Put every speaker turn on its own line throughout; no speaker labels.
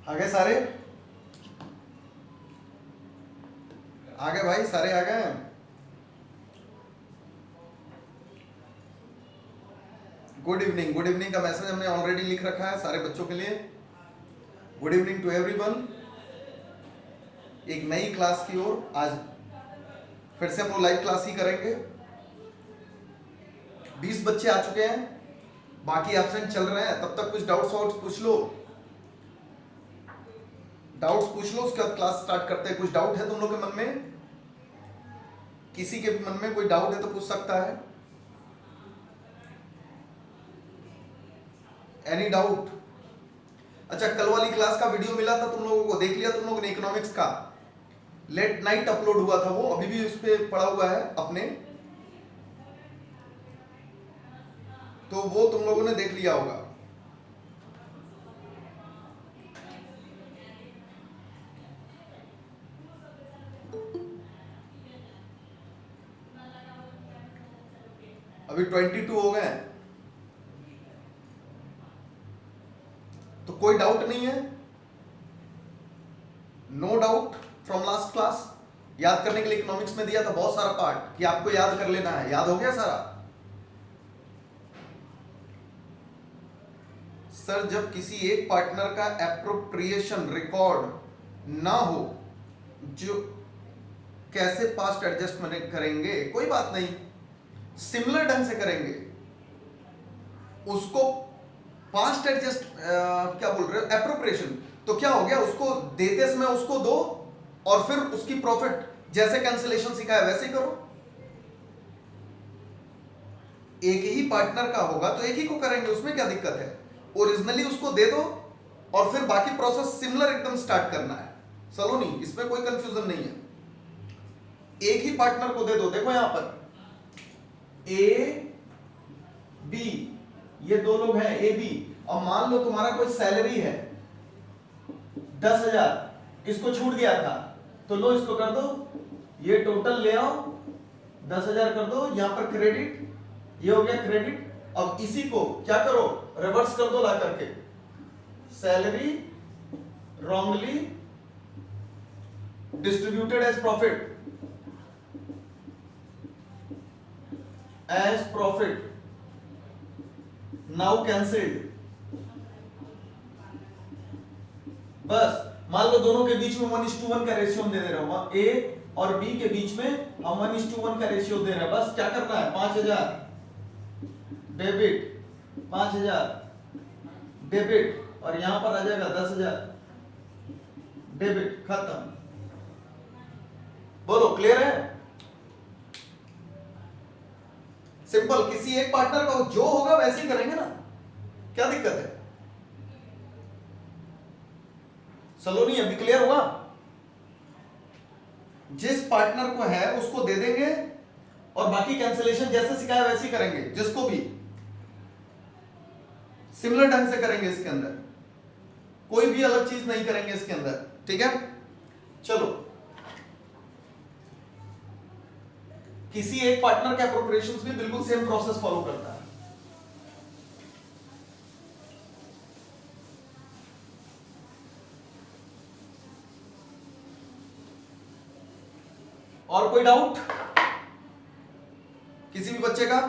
आ गए सारे? आ गए भाई, सारे आ गए। Good evening. गुड इवनिंग का मैसेज हमने ऑलरेडी लिख रखा है सारे बच्चों के लिए। Good evening to everyone. एक नई क्लास की ओर आज फिर से हम लोग लाइव क्लास ही करेंगे। 20 बच्चे आ चुके हैं, बाकी एब्सेंट चल रहे हैं। तब तक कुछ डाउट्स पूछ लो, उसके बाद क्लास स्टार्ट करते हैं। कुछ डाउट है तुम लोग के मन में? किसी के मन में कोई डाउट है तो पूछ सकता है। Any doubt? अच्छा, कल वाली क्लास का वीडियो मिला था तुम लोगों को, देख लिया तुम लोगों ने? इकोनॉमिक्स का लेट नाइट अपलोड हुआ था, वो अभी भी उस पर पड़ा हुआ है अपने, तो वो तुम लोगों ने देख लिया होगा। अभी 22 हो गए, तो कोई डाउट नहीं है? No doubt from last class? याद करने के लिए इकोनॉमिक्स में दिया था बहुत सारा पार्ट कि आपको याद कर लेना है। याद हो गया सारा? सर, जब किसी एक पार्टनर का एप्रोप्रिएशन रिकॉर्ड ना हो, जो कैसे पास्ट एडजस्टमेंट करेंगे? कोई बात नहीं, सिमिलर ढंग से करेंगे उसको। पास्ट एडजस्ट क्या बोल रहे हो? एप्रोप्रिएशन। तो क्या हो गया, उसको देते समय उसको दो और फिर उसकी प्रॉफिट जैसे कैंसिलेशन सिखाया वैसे ही करो। एक ही पार्टनर का होगा तो एक ही को करेंगे, उसमें क्या दिक्कत है? ओरिजिनली उसको दे दो और फिर बाकी प्रोसेस सिमिलर एकदम स्टार्ट करना है। सलोनी, इसमें कोई कंफ्यूजन नहीं है। एक ही पार्टनर को दे दो। देखो यहां पर ए बी, ये दो लोग हैं ए बी, और मान लो तुम्हारा कोई सैलरी है 10,000, इसको छूट गया था, तो लो इसको कर दो, ये टोटल ले आओ 10,000 कर दो, यहां पर क्रेडिट, ये हो गया क्रेडिट। अब इसी को क्या करो, रिवर्स कर दो ला करके, salary wrongly distributed as profit, now cancelled. बस मान लो दोनों के बीच में 1:1 का रेशियो दे रहा हूं, ए और बी के बीच में हम 1:1 का रेशियो दे रहे हैं। बस क्या करना है, 5,000 डेबिट, 5,000 डेबिट, और यहां पर आ जाएगा 10,000 डेबिट, खत्म। बोलो, क्लियर है? सिंपल। किसी एक पार्टनर का जो होगा वैसे ही करेंगे ना, क्या दिक्कत है? सलोनी, अभी क्लियर हुआ? जिस पार्टनर को है उसको दे देंगे और बाकी कैंसिलेशन जैसे सिखाया वैसे ही करेंगे। जिसको भी सिमिलर ढंग से करेंगे, इसके अंदर कोई भी अलग चीज नहीं करेंगे इसके अंदर। ठीक है, चलो। किसी एक पार्टनर के एप्रोप्रिएशंस भी बिल्कुल सेम प्रोसेस फॉलो करता है। और कोई डाउट किसी भी बच्चे का?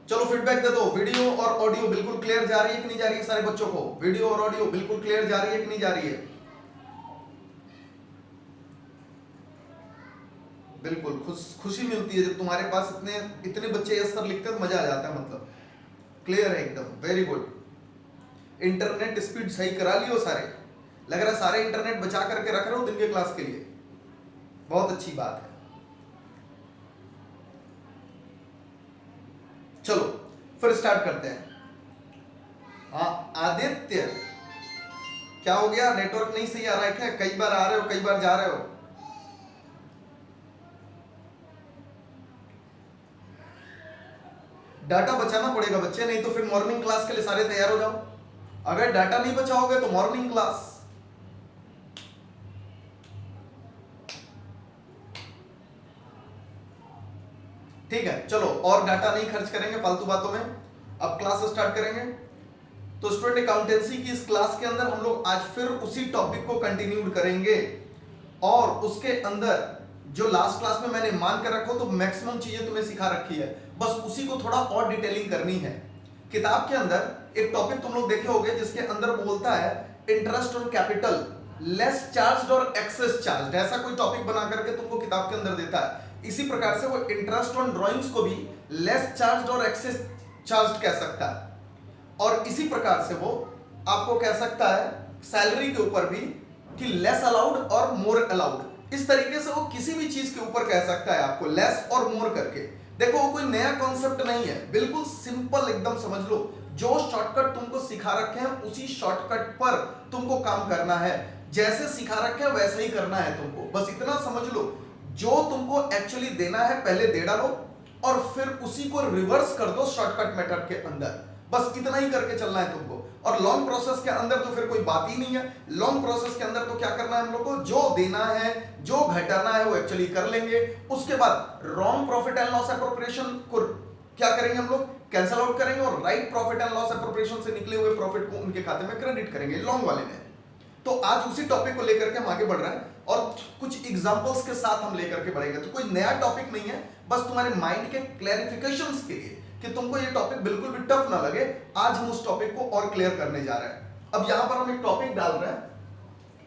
चलो फीडबैक दे दो। वीडियो और ऑडियो बिल्कुल क्लियर जा रही है कि नहीं जा रही है सारे बच्चों को? वीडियो और ऑडियो बिल्कुल क्लियर जा रही है कि नहीं जा रही है? बिल्कुल खुशी मिलती है जब तुम्हारे पास इतने बच्चे यस सर लिखते हैं, तो मजा आ जाता है। मतलब क्लियर है एकदम, वेरी गुड। इंटरनेट स्पीड सही करा लियो सारे, लग रहा है सारे इंटरनेट बचा करके रख रहे हो दिन के क्लास के लिए, बहुत अच्छी बात है। चलो फिर स्टार्ट करते हैं। हाँ आदित्य, क्या हो गया? नेटवर्क नहीं सही आ रहा है क्या? कई बार आ रहे हो, कई बार जा रहे हो। डाटा बचाना पड़ेगा बच्चे, नहीं तो फिर मॉर्निंग क्लास के लिए सारे तैयार हो जाओ। अगर डाटा नहीं बचाओगे तो मॉर्निंग क्लास। ठीक है, चलो और डाटा नहीं खर्च करेंगे फालतू बातों में। अब क्लास स्टार्ट करेंगे। तो स्टूडेंट अकाउंटेंसी की इस क्लास के अंदर हम लोग आज फिर उसी टॉपिक को कंटिन्यू करेंगे और उसके अंदर जो लास्ट क्लास में मैंने मान कर रखो तो मैक्सिमम चीजें तुम्हें सिखा रखी है, बस उसी को थोड़ा और डिटेलिंग करनी है। किताब के अंदर एक टॉपिक तुम लोग देखे होंगे जिसके अंदर बोलता है interest on capital less charge और एक्सेस चार्ज, ऐसा कोई टॉपिक बना करके तुमको किताब के अंदर देता है। इसी प्रकार से वो इंटरेस्ट ऑन ड्रॉइंग्स को भी लेस चार्ज और एक्सेस चार्ज कह सकता है, और इसी प्रकार से वो आपको कह सकता है सैलरी के ऊपर भी कि लेस अलाउड और मोर अलाउड। इस तरीके से वो किसी भी चीज के ऊपर कह सकता है आपको लेस और मोर करके। देखो वो कोई नया कॉन्सेप्ट नहीं है, बिल्कुल सिंपल एकदम समझ लो। जो शॉर्टकट तुमको सिखा रखे हैं उसी शॉर्टकट पर तुमको काम करना है, जैसे सिखा रखे हैं वैसे ही करना है तुमको। बस इतना समझ लो, जो तुमको एक्चुअली देना है पहले दे डालो और फिर उसी को रिवर्स कर दो शॉर्टकट मेथड के अंदर। बस इतना ही करके चलना है तुमको। और लॉन्ग प्रोसेस के अंदर तो फिर कोई बात ही नहीं है। लॉन्ग प्रोसेस के अंदर तो क्या करना है हम लोग को, जो देना है जो घटाना है वो एक्चुअली कर लेंगे। उसके बाद wrong profit and loss appropriation को क्या करेंगे हम लोग, कैंसिल आउट करेंगे और right profit and loss appropriation से निकले हुए प्रॉफिट को उनके खाते में क्रेडिट करेंगे लॉन्ग वाले में। तो आज उसी टॉपिक को लेकर के हम आगे बढ़ रहे हैं और कुछ एग्जांपल्स के साथ हम लेकर के बढ़ेंगे। तो कोई नया टॉपिक नहीं है, बस तुम्हारे माइंड के क्लैरिफिकेशंस के लिए कि तुमको ये टॉपिक बिल्कुल भी टफ ना लगे। आज हम उस टॉपिक को और क्लियर करने जा रहे हैं। अब यहां पर हम एक टॉपिक डाल रहे हैं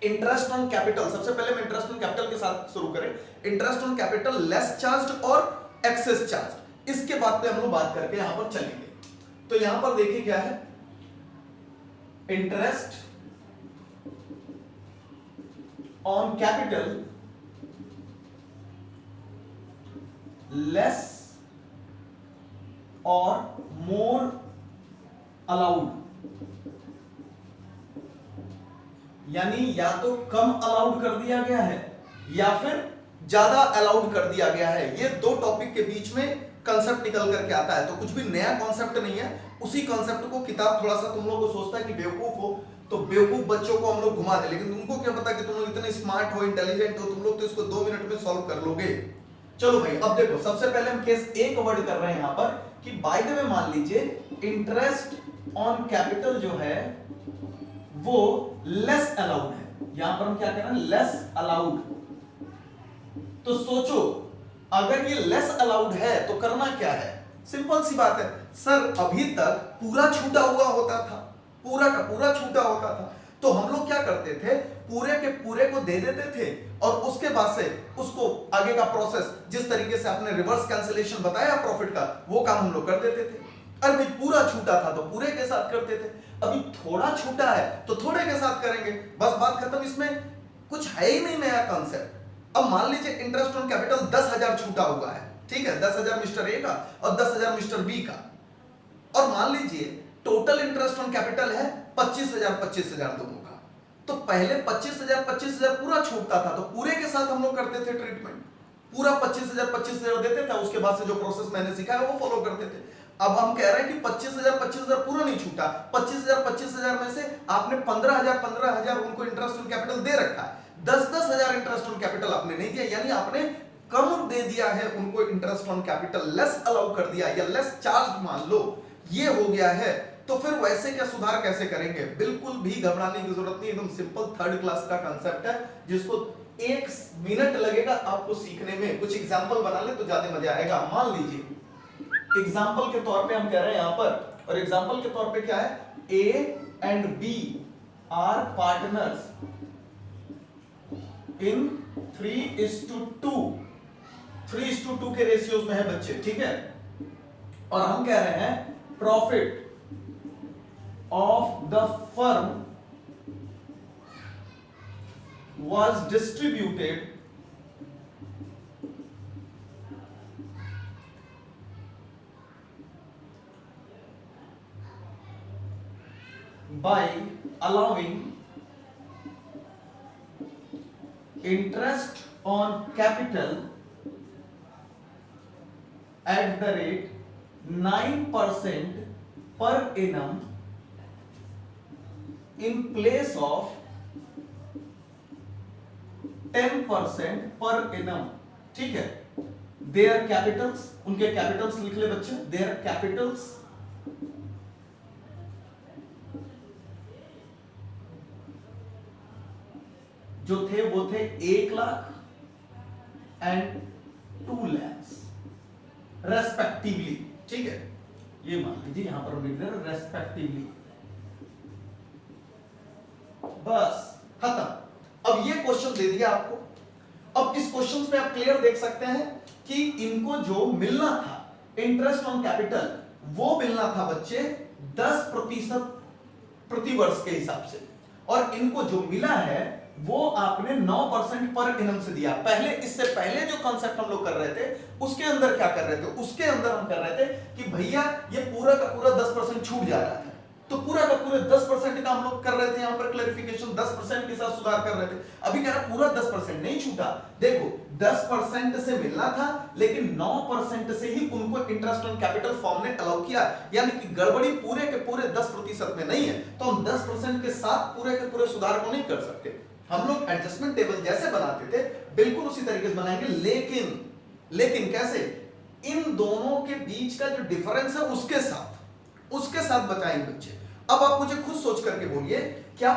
इंटरेस्ट ऑन कैपिटल। सबसे पहले हम इंटरेस्ट ऑन कैपिटल के साथ शुरू करें। Interest on capital less charge और एक्सेस चार्ज, इसके बाद पे हम लोग बात करके यहां पर चलेंगे। तो यहां पर देखिए क्या है, इंटरेस्ट ऑन कैपिटल लेस और मोर अलाउड, यानी या तो कम अलाउड कर दिया गया है या फिर ज्यादा अलाउड कर दिया गया है। ये दो टॉपिक के बीच में कंसेप्ट निकल करके आता है। तो कुछ भी नया कॉन्सेप्ट नहीं है, उसी कॉन्सेप्ट को किताब थोड़ा सा तुम लोगों को सोचता है कि बेवकूफ हो तो बेवकूफ बच्चों को हम लोग घुमा दे, लेकिन तुमको क्या पता कि तुम लोग इतने स्मार्ट हो, इंटेलिजेंट हो, तुम लोग तो इसको 2 मिनट में सॉल्व कर लोगे। चलो भाई, अब देखो सबसे पहले हम केस ए कवर कर रहे हैं यहां पर कि बाय द वे मान लीजिए इंटरेस्ट ऑन कैपिटल जो है वो लेस अलाउड है। यहां पर हम क्या कह रहे हैं, लेस अलाउड। तो सोचो अगर ये लेस अलाउड है तो करना क्या है, सिंपल सी बात है सर, अभी तक पूरा छूटा हुआ होता था, पूरा का पूरा छूटा होता था, तो हम लोग क्या करते थे, पूरे के पूरे को दे देते थे और उसके बाद से उसको आगे का प्रोसेस जिस तरीके से आपने रिवर्स कैंसिलेशन बताया प्रॉफिट का, वो काम हम लोग कर देते थे। अरे भाई पूरा छूटा था तो पूरे के साथ करते थे, अभी थोड़ा छूटा है तो थोड़े के साथ करेंगे, बस बात खत्म। इसमें कुछ है ही नहीं नया कॉन्सेप्ट। अब मान लीजिए इंटरेस्ट ऑन कैपिटल 10,000 छूटा हुआ है, ठीक है, 10,000 मिस्टर ए का और 10,000 मिस्टर बी का, और मान लीजिए टोटल इंटरेस्ट ऑन कैपिटल है 25,000 दोनों का। तो पहले 25,000 पूरा छूटता था तो पूरे के साथ हम लोग करते थे ट्रीटमेंट, पूरा 25,000 देते थे, उसके बाद से जो प्रोसेस मैंने सिखाया वो फॉलो करते थे। अब हम कह रहे हैं कि 25,000 पूरा नहीं छूटा, 25,000 में से आपने 15,000 उनको इंटरेस्ट ऑन कैपिटल दे रखा है, 10,000 इंटरेस्ट ऑन कैपिटल आपने नहीं दिया, यानी आपने कम दे दिया है उनको interest on capital, less allow कर दिया या लेस चार्ज मान लो, ये हो गया है। तो फिर वैसे क्या सुधार कैसे करेंगे, बिल्कुल भी घबराने की जरूरत नहीं, एकदम सिंपल 3rd क्लास का कांसेप्ट है जिसको 1 मिनट लगेगा आपको सीखने में। कुछ एग्जांपल बना ले तो ज्यादा मजा आएगा। मान लीजिए एग्जांपल के तौर पे हम कह रहे हैं यहां पर, और एग्जांपल के तौर पे क्या है, A and B are partners in 3:2, 3:2 के रेशियोज में है बच्चे, ठीक है। और हम कह रहे हैं profit of the firm was distributed by allowing interest on capital at the rate 9% per annum in place of 10% per annum, ठीक है। their capitals, उनके कैपिटल्स लिख ले बच्चे, their capitals
जो थे वो थे 1 लाख एंड 2 lakhs रेस्पेक्टिवली। ठीक है, ये मान लीजिए यहां पर हम लिख रहे हैं रेस्पेक्टिवली,
बस खत्म। अब ये क्वेश्चन दे दिया आपको। अब इस क्वेश्चन में आप क्लियर देख सकते हैं कि इनको जो मिलना था इंटरेस्ट ऑन कैपिटल, वो मिलना था बच्चे 10% प्रति वर्ष के हिसाब से, और इनको जो मिला है वो आपने 9% पर एनम से दिया। पहले, इससे पहले जो कॉन्सेप्ट हम लोग कर रहे थे उसके अंदर क्या कर रहे थे, उसके अंदर हम कर रहे थे कि भैया ये पूरा का पूरा 10% छूट जा रहा था, तो पूरा का पूरा 10% का हम लोग कर रहे थे यहां पर क्लैरिफिकेशन, 10% के साथ सुधार कर रहे थे। अभी कह रहा पूरा 10% नहीं छूटा, देखो 10% से मिलना था लेकिन 9% से ही उनको इंटरेस्ट ऑन कैपिटल फॉर्म ने अलाउ किया, यानी कि गड़बड़ी पूरे के पूरे 10% में नहीं है, तो हम 10% के साथ पूरे के पूरे सुधार को नहीं कर सकते। हम लोग एडजस्टमेंट टेबल जैसे बनाते थे बिल्कुल उसी तरीके से बनाएंगे, लेकिन कैसे, इन दोनों के बीच का जो डिफरेंस है उसके साथ बताएंगे बच्चे। अब आप मुझे खुद सोच करके बोलिए, क्या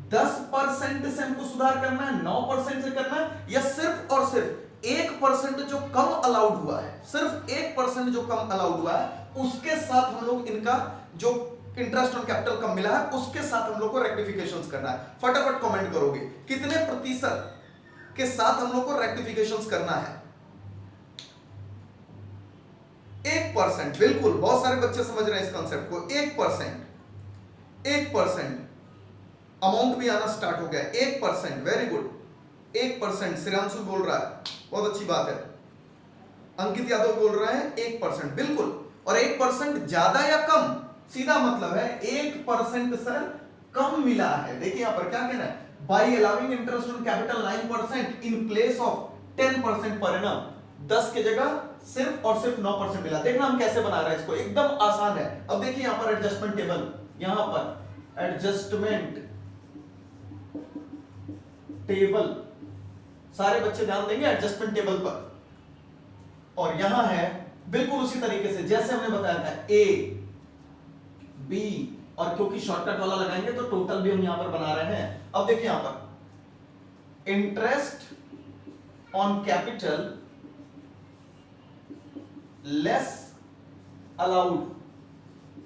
10% से हमको सुधार करना है, 9% से करना है, या सिर्फ और सिर्फ 1% जो कम अलाउड हुआ है, सिर्फ 1% जो कम अलाउड हुआ है उसके साथ हम लोग इनका जो इंटरेस्ट ऑन कैपिटल कम मिला है उसके साथ हम लोग को रेक्टिफिकेशंस करना है। फटाफट कमेंट करोगे कितने प्रतिशत के साथ हम लोग को रेक्टिफिकेशंस करना है? 1%। बिल्कुल, बहुत सारे बच्चे समझ रहे हैं इस कॉन्सेप्ट को। 1% अमाउंट भी आना स्टार्ट हो गया। 1%, वेरी गुड। 1% श्रीरांशु बोल रहा है, बहुत अच्छी बात है। अंकित यादव बोल रहे हैं 1%, बिल्कुल। और 1% ज्यादा या कम, सीधा मतलब है 1% सर कम मिला है। देखिए यहां पर क्या कहना है, by allowing interest on capital 9% in place of 10% per annum, 10 की जगह सिर्फ और सिर्फ 9% मिला। देखना हम कैसे बना रहे हैं इसको, एकदम आसान है। अब देखिए यहां पर एडजस्टमेंट टेबल, यहां पर एडजस्टमेंट टेबल, सारे बच्चे ध्यान देंगे एडजस्टमेंट टेबल पर, और यहां है बिल्कुल उसी तरीके से जैसे हमने बताया था, ए बी, और क्योंकि शॉर्टकट वाला लगाएंगे तो टोटल भी हम यहां पर बना रहे हैं। अब देखिए यहां पर interest on capital less allowed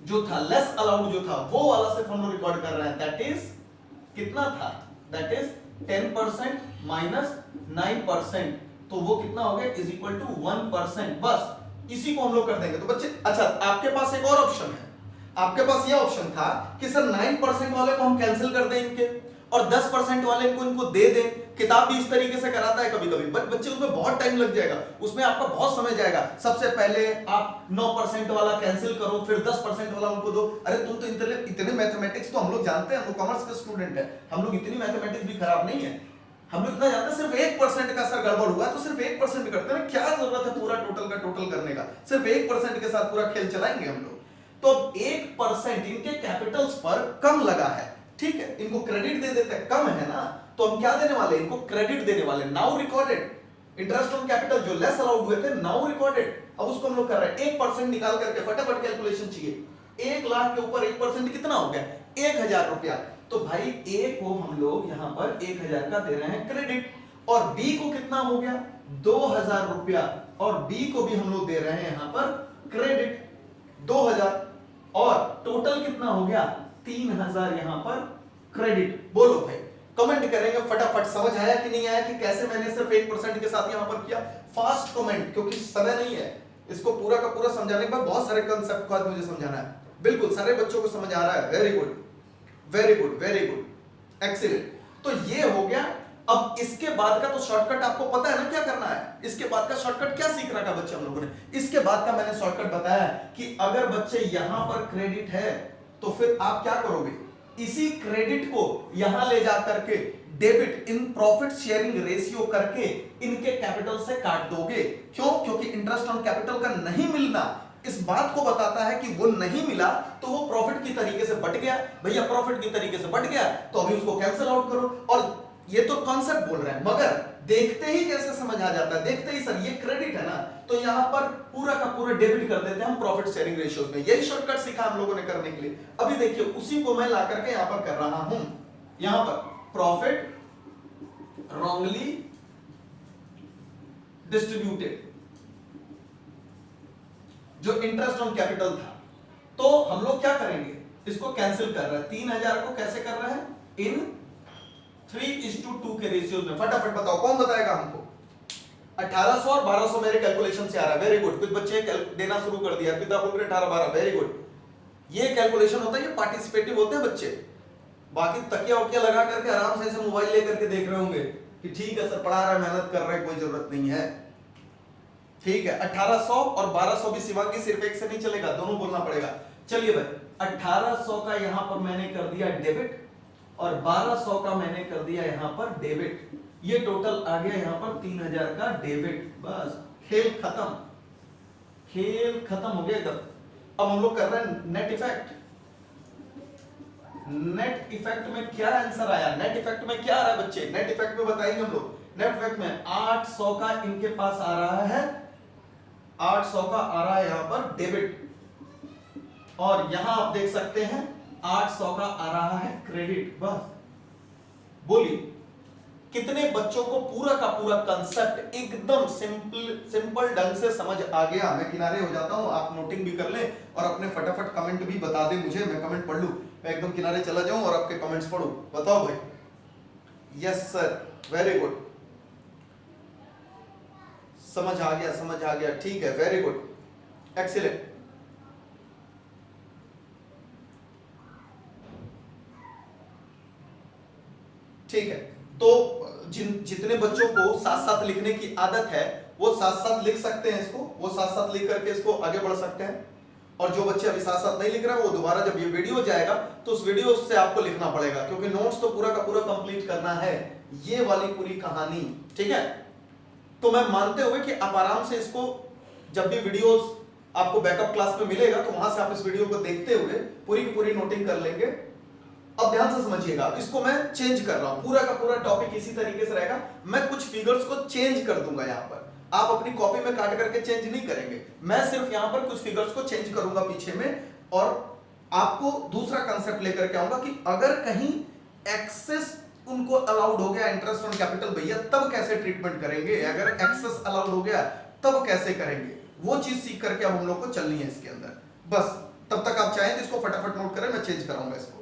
जो था, लेस अलाउड जो था वो वाला सिर्फ हम लोग रिकॉर्ड कर रहे हैं। दैट इज कितना था, दैट इज 10% माइनस 9%, तो वो कितना हो गया, इज इक्वल टू 1%। बस इसी को हम लोग कर देंगे। तो बच्चे, अच्छा आपके पास एक और ऑप्शन है, आपके पास ये ऑप्शन था कि सर 9% वाले को हम कैंसिल कर दें इनके, और 10% वाले को इनको दे दें। किताब भी इस तरीके से कराता है कभी कभी, बट बच्चे उसमें बहुत टाइम लग जाएगा, उसमें आपका बहुत समय जाएगा। सबसे पहले आप 9% वाला कैंसिल करो, फिर 10% वाला उनको दो। अरे तुम तो इतने मैथमेटिक्स तो हम लोग जानते हैं, हम लोग कॉमर्स के स्टूडेंट हैं, हम लोग इतनी मैथमेटिक्स भी खराब नहीं है। हम लोग इतना जानते हैं सिर्फ 1% का सर गड़बड़ हुआ तो सिर्फ 1% करते हैं, क्या जरूरत है पूरा टोटल का टोटल करने का, सिर्फ 1% के साथ पूरा खेल चलाएंगे हम लोग। तो 1% इनके कैपिटल्स पर कम लगा है, ठीक है, इनको क्रेडिट दे देते हैं, कम है ना, तो हम क्या देने वाले, इनको क्रेडिट देने वाले। Now recorded interest on capital जो लेस अलाउड हुए थे, नाउ रिकॉर्डेड। अब उसको हम लोग कर रहे हैं 1% निकाल करके, फटाफट कैलकुलेशन चाहिए। 1 लाख के ऊपर 1% कितना हो गया, 1000 रुपया। तो भाई ए को हम लोग यहां पर 1000 का दे रहे हैं क्रेडिट, और बी को कितना हो गया 2000 रुपया, और बी को भी हम लोग दे रहे हैं यहां पर क्रेडिट 2000, और टोटल कितना हो गया 3000 यहां पर क्रेडिट। बोलो भाई, कमेंट करेंगे फटाफट, समझ आया कि नहीं आया कि कैसे मैंने सिर्फ 1% के साथ यहां पर किया। फास्ट कमेंट, क्योंकि समय नहीं है इसको पूरा का पूरा समझाने के बाद, बहुत सारे कांसेप्ट को आज मुझे समझाना है। बिल्कुल सारे बच्चों को समझ आ रहा है, very good very good very good, excellent. तो ये हो गया। अब इसके बाद का तो शॉर्टकट आपको पता है ना क्या करना है, इसके बाद का शॉर्टकट क्या सीख रखा बच्चे हम लोगों ने। इसके बाद का मैंने शॉर्टकट बताया कि अगर बच्चे यहां पर क्रेडिट है तो फिर आप क्या करोगे, इसी क्रेडिट को यहां ले जा करके debit in profit sharing ratio करके इनके कैपिटल से काट दोगे। क्यों, क्योंकि इंटरेस्ट ऑन कैपिटल का नहीं मिलना इस बात को बताता है कि वो नहीं मिला तो वो प्रॉफिट की तरीके से बट गया। भैया प्रॉफिट की तरीके से बट गया तो अभी उसको कैंसिल आउट करो। और ये तो कॉन्सेप्ट बोल रहे हैं, मगर देखते ही कैसे समझ आ जाता है, देखते ही सर ये क्रेडिट है ना, तो यहां पर पूरा का पूरा डेबिट कर देते हैं हम प्रॉफिट शेयरिंग रेशियोज में। यही शॉर्टकट सीखा हम लोगों ने करने के लिए। अभी देखिए उसी को मैं ला करके यहां पर कर रहा हूं, यहां पर प्रॉफिट
wrongly distributed, जो इंटरेस्ट ऑन कैपिटल था। तो हम लोग क्या करेंगे, इसको कैंसिल कर रहे हैं। 3000 को कैसे कर रहे हैं, इन 3:2 के रेशियो में।
फटाफट बताओ, कौन बताएगा हमको? 1800 और 1200 मेरे कैलकुलेशन से आ रहा है। वेरी गुड, कुछ बच्चे देना शुरू कर दिया, पिता बोल रहे 18 12। वेरी गुड, ये कैलकुलेशन होता है, ये पार्टिसिपेटिव होते हैं बच्चे। बाकी तकिया उकिया लगा करके आराम से मोबाइल लेकर के देख रहे होंगे कि ठीक है सर पढ़ा रहा है, मेहनत कर रहे हैं, कोई जरूरत नहीं है। ठीक है, 1800 और 1200 भी शिवांगी सिर्फ एक से नहीं चलेगा, दोनों बोलना पड़ेगा। चलिए भाई, 1800 का यहां पर मैंने कर दिया डेबिट और 1200 का मैंने कर दिया यहां पर डेबिट। ये टोटल आ गया यहां पर 3000 का डेबिट। बस खेल खत्म, खेल खत्म हो गया एकदम। अब हम लोग कर रहे हैं नेट इफेक्ट। नेट इफेक्ट में क्या आंसर आया, नेट इफेक्ट में क्या आ रहा है बच्चे, नेट इफेक्ट में बताएंगे हम लोग। नेट इफेक्ट में 800 का इनके पास आ रहा है, 800 का आ रहा है यहां पर डेबिट, और यहां आप देख सकते हैं 800 का आ रहा है क्रेडिट। बस बोलिए कितने बच्चों को पूरा का पूरा कंसेप्ट एकदम सिंपल ढंग से समझ आ गया। मैं किनारे हो जाता हूं, आप नोटिंग भी कर लें और अपने फटाफट कमेंट भी बता दें मुझे, मैं कमेंट पढ़ लूं। मैं एकदम किनारे चला जाऊं और आपके कमेंट्स पढ़ूं। बताओ भाई, यस सर, वेरी गुड, समझ आ गया, समझ आ गया, ठीक है, वेरी गुड, एक्सीलेंट। ठीक है, तो जितने बच्चों को साथ साथ लिखने की आदत है वो साथ साथ लिख सकते हैं इसको, वो साथ साथ लिख करके इसको आगे बढ़ सकते हैं। और जो बच्चे अभी साथ साथ नहीं लिख रहे वो दोबारा जब ये वीडियो जाएगा तो उस वीडियो से आपको लिखना पड़ेगा, क्योंकि नोट्स तो पूरा का पूरा कंप्लीट करना है, ये वाली पूरी कहानी। ठीक है, तो मैं मानते हुए कि आप आराम से इसको, जब भी वीडियोस आपको बैकअप क्लास में मिलेगा तो वहां से आप इस वीडियो को देखते हुए पूरी की पूरी नोटिंग कर लेंगे। अब ध्यान से समझिएगा, इसको मैं चेंज कर रहा हूं, पूरा का पूरा टॉपिक इसी तरीके से रहेगा। मैं कुछ फिगर्स को चेंज कर दूंगा यहां पर, आप अपनी कॉपी में काट करके चेंज नहीं करेंगे, मैं सिर्फ यहां पर कुछ फिगर्स को चेंज करूंगा पीछे में, और आपको दूसरा कंसेप्ट लेकर के आऊंगा कि अगर कहीं एक्सेस उनको अलाउड हो गया इंटरेस्ट ऑन कैपिटल भैया, तब कैसे ट्रीटमेंट करेंगे, अगर एक्सेस अलाउड हो गया तब कैसे करेंगे, वो चीज सीख करके अब हम लोग को चलनी है इसके अंदर। बस तब तक आप चाहें तो इसको फटाफट नोट करें, मैं चेंज कराऊंगा इसको।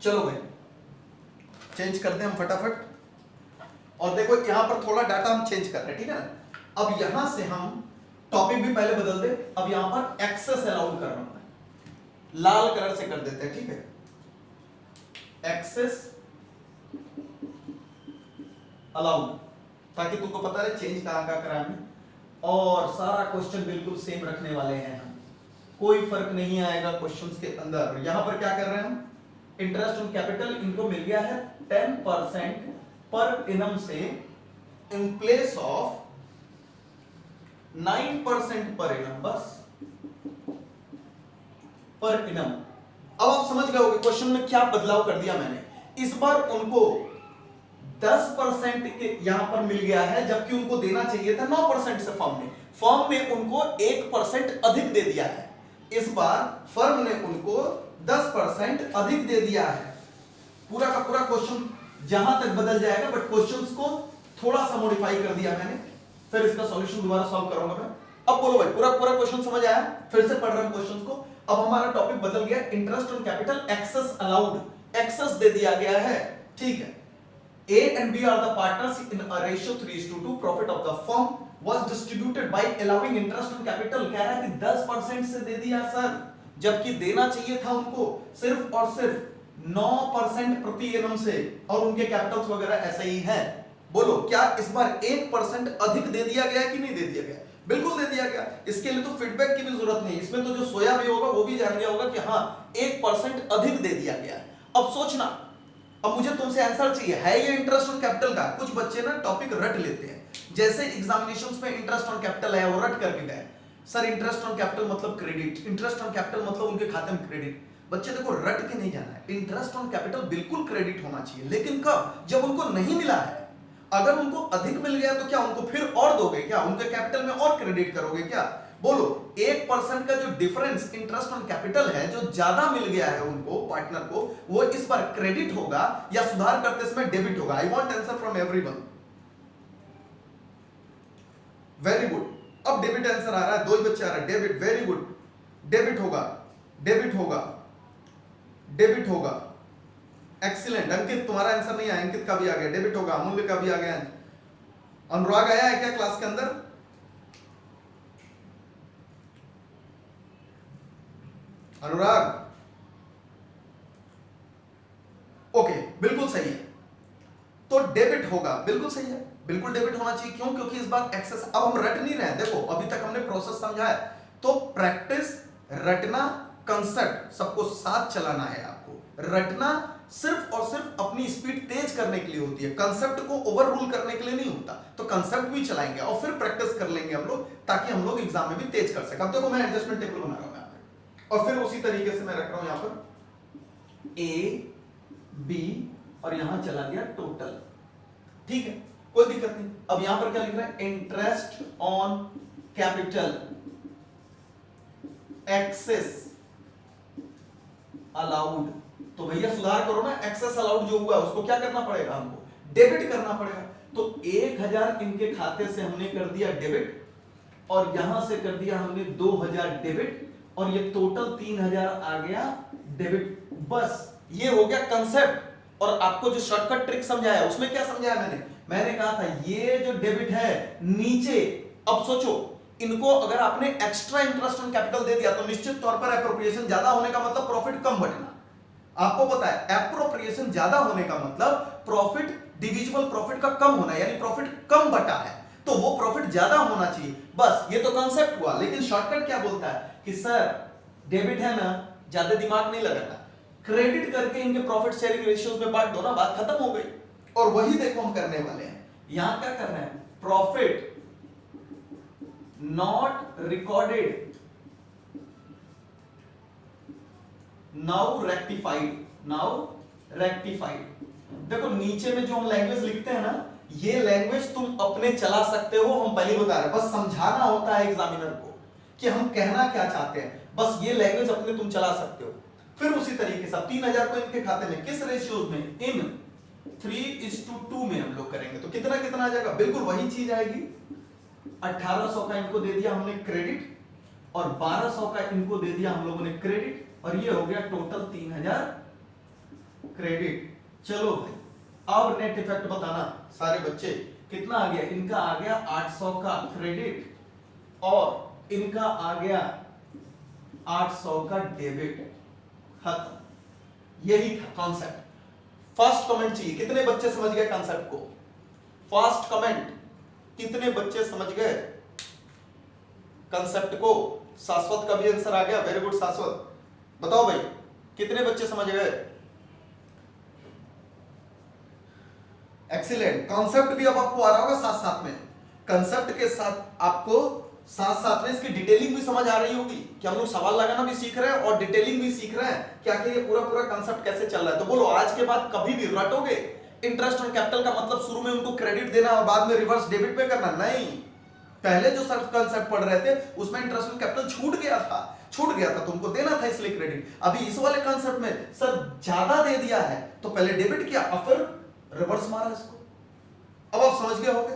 चलो भाई चेंज करते हैं हम फटाफट, और देखो यहां पर थोड़ा डाटा हम चेंज कर रहे हैं, ठीक है ना। अब यहां से हम टॉपिक भी पहले बदल दे, अब यहां पर एक्सेस अलाउड कर रहा हूं मैं, लाल कलर से कर देते हैं, ठीक है, एक्सेस अलाउड, ताकि तुमको पता रहे चेंज कहां कहां करा हमने। और सारा क्वेश्चन बिल्कुल सेम रखने वाले हैं हम, कोई फर्क नहीं आएगा क्वेश्चंस के अंदर। यहां पर क्या कर रहे हैं हम, इंटरेस्ट ऑन कैपिटल इनको मिल गया है 10% पर इनम से इन प्लेस ऑफ 9% पर इनम, बस पर इनम। अब आप समझ गए होंगे क्वेश्चन में क्या बदलाव कर दिया मैंने। इस बार उनको 10% के यहां पर मिल गया है, जबकि उनको देना चाहिए था 9% से फर्म ने उनको 1% अधिक दे दिया है। इस बार फर्म ने उनको 10% अधिक दे दिया है। पूरा का पूरा क्वेश्चन जहां तक बदल जाएगा, बट क्वेश्चंस को थोड़ा सा मॉडिफाई कर दिया मैंने, फिर इसका सॉल्यूशन दोबारा सॉल्व करूंगा मैं। अब बोलो भाई, पूरा पूरा क्वेश्चन समझ आया, फिर से पढ़ रहे हैं क्वेश्चंस को। अब हमारा टॉपिक बदल गया, interest on capital excess allowed, excess दे दिया गया है, ठीक है। A and B are the partners in a ratio 3:2. Profit of the firm was distributed by allowing interest on capital। कह रहा है कि 10% से दे दिया सर, जबकि देना चाहिए था उनको सिर्फ और सिर्फ 9% प्रति एनम से, और उनके कैपिटल्स वगैरह ऐसे ही हैं। बोलो क्या इस बार 1% अधिक दे दिया गया कि नहीं दे दिया गया? बिल्कुल दे दिया गया। इसके लिए तो फीडबैक की भी जरूरत नहीं, इसमें तो जो सोया भी होगा वो भी जान गया होगा कि हाँ 1% अधिक दे दिया गया। अब सोचना, अब मुझे तुमसे आंसर चाहिए, है ये इंटरेस्ट ऑन कैपिटल का? कुछ बच्चे ना टॉपिक रट लेते हैं, जैसे एग्जामिनेशंस में इंटरेस्ट ऑन कैपिटल है वो रट करके गए, सर इंटरेस्ट ऑन कैपिटल मतलब क्रेडिट, इंटरेस्ट ऑन कैपिटल मतलब उनके खाते में क्रेडिट। बच्चे देखो रट के नहीं जाना है, इंटरेस्ट ऑन कैपिटल बिल्कुल क्रेडिट होना चाहिए, लेकिन कब? जब उनको नहीं मिला है। अगर उनको अधिक मिल गया तो क्या उनको फिर और दोगे क्या? उनके कैपिटल में और क्रेडिट करोगे क्या? बोलो 1% का जो डिफरेंस इंटरेस्ट ऑन कैपिटल है, जो ज्यादा मिल गया है उनको पार्टनर को, वो इस बार क्रेडिट होगा या सुधार करते समय डेबिट होगा? I want answer from everyone. Very good, अब डेबिट आंसर आ रहा है, 2 ही बच्चे आ रहा है। डेबिट, वेरी गुड, डेबिट होगा, डेबिट होगा, डेबिट होगा। एक्सीलेंट। अंकित तुम्हारा आंसर नहीं आया, अंकित का भी आ गया, डेबिट होगा। अमूल्य का भी आ गया। अनुराग आया है क्या क्लास के अंदर? अनुराग, ओके, बिल्कुल सही है। तो डेबिट होगा, बिल्कुल सही है, बिल्कुल डेबिट होना चाहिए। क्यों? क्योंकि इस बार एक्सेस, अब हम रट नहीं रहे हैं। देखो अभी तक हमने प्रोसेस समझा है, तो प्रैक्टिस, रटना, कंसेप्ट सबको साथ चलाना है आपको। रटना सिर्फ और सिर्फ अपनी स्पीड तेज करने के लिए होती है, कंसेप्ट को ओवर रूल करने के लिए नहीं होता। तो कंसेप्ट भी चलाएंगे और फिर प्रैक्टिस कर लेंगे हम लोग, ताकि हम लोग एग्जाम में भी तेज कर सकें। अब देखो मैं एडजस्टमेंट टेबल बना रहा हूं यहाँ पे, और फिर उसी तरीके से मैं रख रहा हूं यहाँ पर ए बी और यहां चला गया टोटल। ठीक है, कोई दिक्कत नहीं। अब यहां पर क्या लिख रहा है? Interest on capital excess allowed. तो भैया सुधार करो ना, एक्सेस अलाउड जो हुआ उसको क्या करना पड़ेगा? हमको डेबिट करना पड़ेगा। तो 1000 इनके खाते से हमने कर दिया डेबिट, और यहां से कर दिया हमने 2000 डेबिट, और ये टोटल 3000 आ गया डेबिट। बस ये हो गया कंसेप्ट। और आपको जो शॉर्टकट ट्रिक समझाया उसमें क्या समझाया मैंने कहा था ये जो डेबिट है नीचे, अब सोचो इनको अगर आपने एक्स्ट्रा इंटरेस्ट ऑन कैपिटल दे दिया तो निश्चित तौर पर एप्रोप्रिएशन ज्यादा होने का मतलब प्रॉफिट कम बटना। आपको पता है एप्रोप्रिएशन ज्यादा होने का मतलब प्रॉफिट डिविजिबल प्रॉफिट का कम होना, यानी प्रॉफिट कम बटा है, तो वो प्रॉफिट ज्यादा होना चाहिए। बस ये तो कंसेप्ट हुआ। लेकिन शॉर्टकट क्या बोलता है कि सर डेबिट है ना, ज्यादा दिमाग नहीं लगाना, क्रेडिट करके इनके प्रॉफिट शेयरिंग रेशियोज में बांट दो ना, बात खत्म हो गई। और वही देखो हम करने वाले हैं। यहां क्या कर रहे हैं? Profit not recorded now rectified, now rectified. देखो नीचे में जो हम लैंग्वेज लिखते हैं ना, ये लैंग्वेज तुम अपने चला सकते हो, हम पहले बता रहे हैं, बस समझाना होता है एग्जामिनर को कि हम कहना क्या चाहते हैं। बस ये लैंग्वेज अपने तुम चला सकते हो। फिर उसी तरीके से 3000 को इनके खाते में किस रेशियोज में? इन 3:2 में हम लोग करेंगे तो कितना कितना आ जाएगा? बिल्कुल वही चीज आएगी। 1800 का इनको दे दिया हमने क्रेडिट, और 1200 का इनको दे दिया हम लोगों ने क्रेडिट, और ये हो गया टोटल 3000 क्रेडिट। चलो भाई अब नेट इफेक्ट बताना सारे बच्चे, कितना आ गया? इनका आ गया 800 का क्रेडिट, और इनका आ गया 800 का डेबिट। खत्म। यही था कॉन्सेप्ट। फर्स्ट कमेंट चाहिए, कितने बच्चे समझ गए कॉन्सेप्ट को? फर्स्ट कमेंट, कितने बच्चे समझ गए कॉन्सेप्ट को? शाश्वत का भी आंसर आ गया, वेरी गुड शाश्वत। बताओ भाई कितने बच्चे समझ गए? एक्सीलेंट। कॉन्सेप्ट भी अब आपको आ रहा होगा साथ साथ में, कंसेप्ट के साथ आपको साथ साथ में इसकी डिटेलिंग भी समझ आ रही होगी कि हम लोग सवाल लगाना भी सीख रहे हैं और डिटेलिंग भी सीख रहे हैं कि आखिर ये पूरा पूरा कंसेप्ट कैसे चल रहा है। तो बोलो आज के बाद कभी भी रटोगे इंटरेस्ट ऑन कैपिटल का मतलब शुरू में उनको क्रेडिट देना और बाद में रिवर्स डेबिट पे करना? नहीं। पहले जो सर कंसेप्ट पढ़ रहे थे उसमें इंटरेस्ट ऑन कैपिटल छूट गया था, तुमको देना था इसलिए क्रेडिट। अभी इस वाले कंसेप्ट में सर ज्यादा दे दिया है तो पहले डेबिट किया और फिर रिवर्स मारा इसको। अब आप समझ गए होंगे।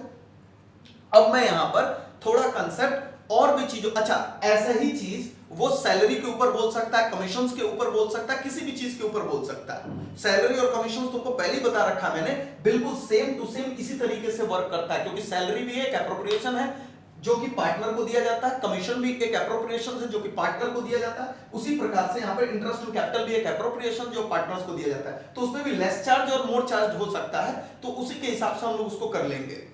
अब मैं यहां पर थोड़ा कंसेप्ट और भी चीजों, अच्छा ऐसा ही चीज वो सैलरी के ऊपर बोल सकता है, कमीशंस के ऊपर बोल सकता है, किसी भी चीज के ऊपर बोल सकता है। सैलरी और कमीशंस तुमको पहले ही बता रखा मैंने, बिल्कुल सेम टू सेम इसी तरीके से वर्क करता है, क्योंकि सैलरी भी एक एप्रोप्रिएशन है जो कि पार्टनर को दिया जाता है, कमीशन भी एक एप्रोप्रिएशन है जो कि पार्टनर को दिया जाता है। उसी प्रकार से यहाँ पर इंटरेस्ट ऑन कैपिटल भी एक एप्रोप्रिएशन जो पार्टनर्स को दिया जाता है, तो उसमें भी लेस चार्ज और मोर चार्ज हो सकता है, तो उसी के हिसाब से हम लोग उसको कर लेंगे।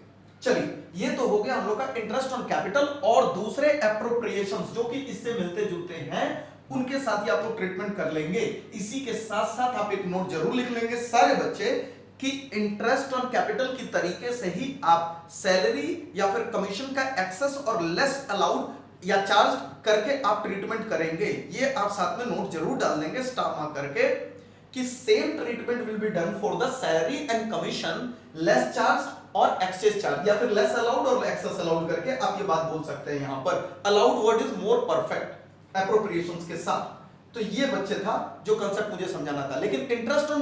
चलिए ये तो हो गया हम लोग का इंटरेस्ट ऑन कैपिटल और दूसरे एप्रोप्रिएशंस जो कि इससे मिलते जुलते हैं, उनके साथ ही आप लोग ट्रीटमेंट कर लेंगे। इसी के साथ साथ आप एक नोट जरूर लिख लेंगे सारे बच्चे कि इंटरेस्ट ऑन कैपिटल की तरीके से ही आप सैलरी या फिर कमीशन का एक्सेस और लेस अलाउड या चार्ज करके आप ट्रीटमेंट करेंगे, ये आप साथ में नोट जरूर डाल देंगे स्टार मार्क करके कि same treatment will be done for the salary and commission less charge और एक्सेस चार्ज, या फिर लेस अलाउड और एक्सेस अलाउड करके आप ये बात बोल सकते हैं। यहां पर allowed word is more perfect appropriations के साथ। तो ये बच्चे था जो कंसेप्ट मुझे समझाना था। लेकिन इंटरेस्ट ऑन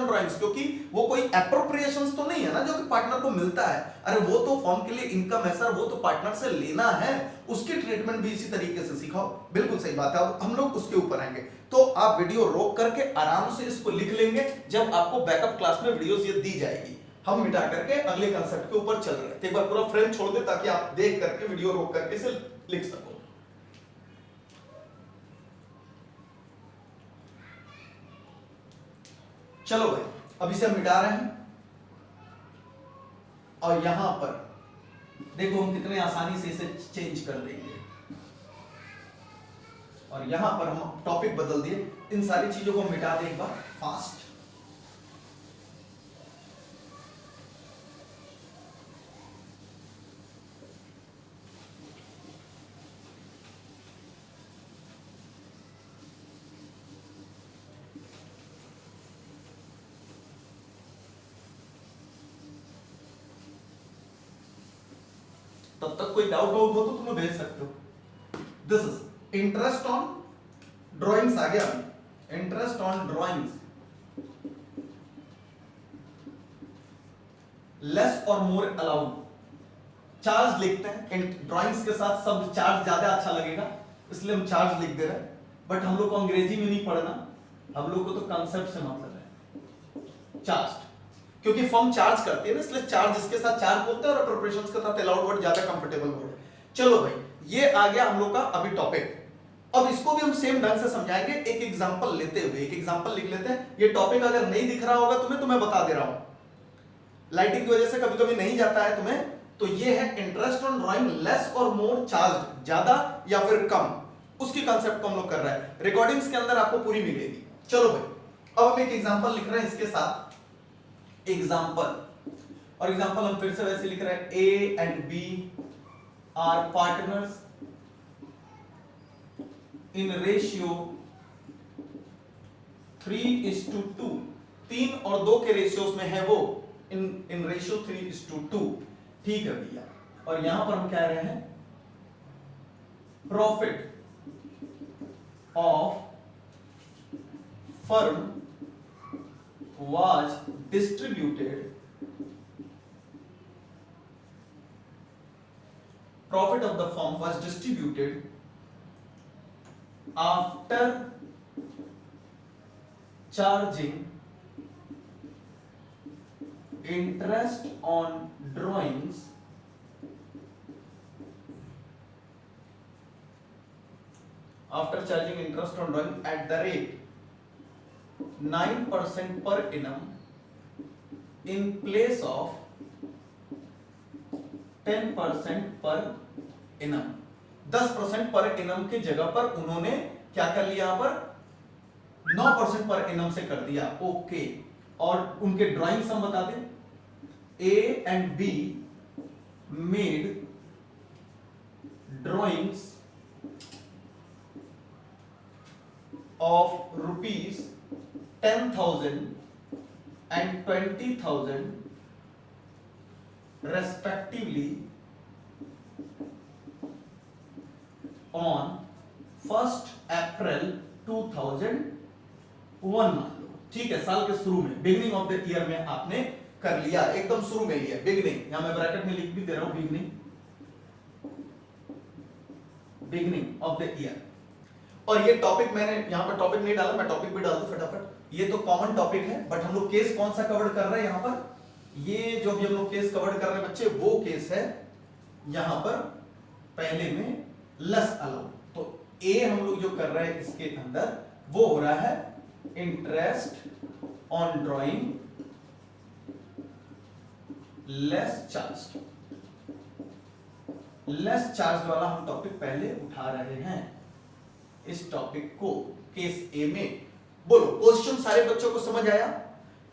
ड्राइंग्स, क्योंकि वो कोई एप्रोप्रिएशंस तो नहीं है ना जो कि पार्टनर को मिलता है, अरे वो तो फॉर्म के लिए इनकम है सर, वो तो पार्टनर से लेना है, उसकी ट्रीटमेंट भी इसी तरीके से सिखाओ। बिल्कुल सही बात है। अब हम लोग उसके ऊपर आएंगे, तो आप वीडियो रोक करके आराम से इसको लिख लेंगे, जब आपको बैकअप क्लास में वीडियोस ये दी जाएगी। हम मिटा करके अगले कंसेप्ट के ऊपर चल रहे हैं। एक बार पूरा फ्रेम छोड़ दे ताकि आप देख करके वीडियो रोक करके इसे लिख सको। चलो भाई, अब इसे हम मिटा रहे हैं और यहां पर देखो हम कितने आसानी से इसे चेंज कर देंगे। और यहां पर हम टॉपिक बदल दिए, इन सारी चीजों को मिटा दे एक बार फास्ट। तब तक कोई डाउट हो तो तुम्हें भेज सकते हो। This is interest on drawings आ गया, इंटरेस्ट ऑन ड्राइंग्स लेस और मोर अलाउड। चार्ज लिखते हैं, ड्राइंग्स के साथ सब चार्ज ज्यादा अच्छा लगेगा इसलिए हम चार्ज लिख दे रहे हैं। बट हम लोग को अंग्रेजी में नहीं पढ़ना, हम लोग को तो कंसेप्ट से मतलब है। चार्ज क्योंकि फर्म चार्ज करती है ना, इसलिए चार्ज इसके साथ चार्ज बोलते हैं और प्रिपरेशंस के साथ अलाउड वर्ड ज्यादा कंफर्टेबल वर्ड है। चलो भाई, ये आ गया हम लोग का अभी टॉपिक। अब इसको भी हम सेम ढंग से समझाएंगे एक एग्जांपल लेते हुए। एक एग्जांपल लिख लेते हैं। ये टॉपिक अगर नहीं दिख रहा होगा तुम्हें तो मैं बता दे रहा हूं, लाइटिंग की वजह से कभी कभी नहीं जाता है तुम्हें। तो ये है इंटरेस्ट ऑन ड्राइंग लेस और मोर चार्ज, ज्यादा या फिर कम, उसकी कंसेप्ट को हम लोग कर रहे हैं। रिकॉर्डिंग्स के अंदर आपको पूरी मिलेगी। चलो भाई, अब हम एक एग्जांपल लिख रहे हैं इसके साथ एग्जांपल। और एग्जांपल हम फिर से वैसे लिख रहे हैं, A and B are partners in ratio 3:2। 3 और 2 के रेशियोज में है वो, इन रेशियो 3:2। ठीक है भैया। और यहां पर हम कह रहे हैं profit of firm was distributed, profit of the firm was distributed after charging interest on drawings at the rate 9% per annum in place of 10% per annum। 10% पर annum की जगह पर उन्होंने क्या कर लिया, यहां पर 9% पर annum से कर दिया। ओके, और उनके ड्राइंग्स हम बता दें, A and B made drawings of rupees 10,000 and 20,000 respectively on 1st April 2001। मान लो, ठीक है, साल के शुरू में, बिगिनिंग ऑफ द ईयर में आपने कर लिया, एकदम शुरू में ही है बिगिनिंग। यहां मैं ब्रैकेट में लिख भी दे रहा हूं, बिगिनिंग ऑफ द ईयर। और ये टॉपिक मैंने यहां पर टॉपिक नहीं डाला, मैं टॉपिक भी डाल दूं फटाफट। ये तो कॉमन टॉपिक है, बट हम लोग केस कौन सा कवर कर रहे हैं यहां पर, ये जो भी हम लोग केस कवर कर रहे हैं बच्चे, वो केस है यहां पर पहले में लेस अलाउड। तो ए हम लोग जो कर रहे हैं इसके अंदर वो हो रहा है interest on drawing less charge. Less charge वाला हम टॉपिक पहले उठा रहे हैं। इस टॉपिक को केस ए में बोलो। क्वेश्चन सारे बच्चों को समझ आया?